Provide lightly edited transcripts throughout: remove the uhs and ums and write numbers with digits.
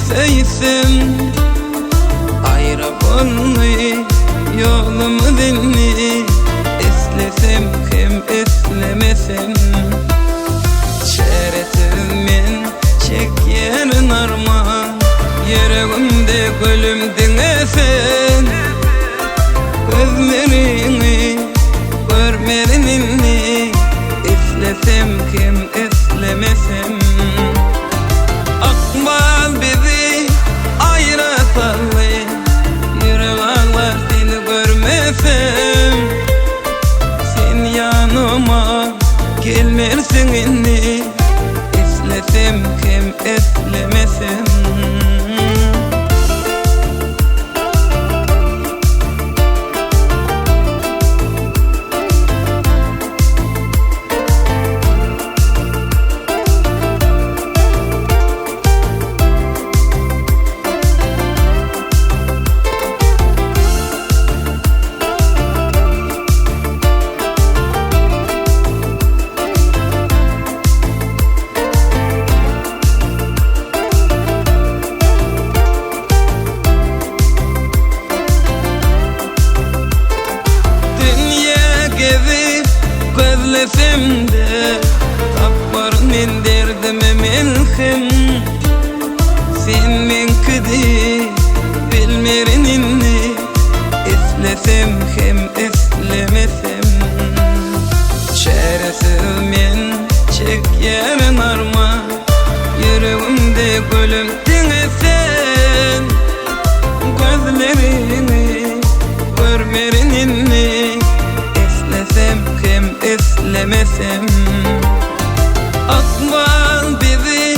seysem ayrı bolny yolumu dinni eslesem hem eslemesem şeretimmen çekyen arman yüreğimde gülümdün sen gözlerini görmerini eslesem hem eslemesem akbal bizi ayratalı yürek ağlar seni görmesem sen yanıma gelmersin inni eslesem hem eslemesem gözlesemde tapar men derdime melhem sen menkidi bilmerinini eslesem hem eslemesem çaresiz men çekyen arma yüreğimde gülümdün sen gözlerini görmerinini eslesem hem eslemesem akbal bizi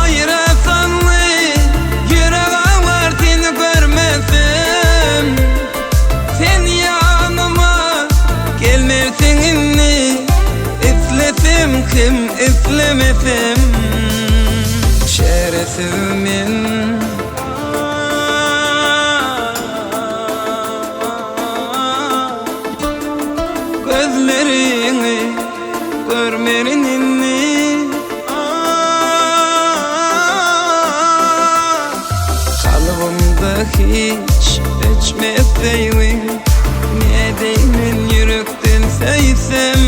ayırasanlı yürek ağlar seni görmesem sen yanıma gelmersin inni eslesem hem eslemesem şerefsiz gözlerini görmerini kalbimde hiç geçmez deyim ne deyim yürekten seysem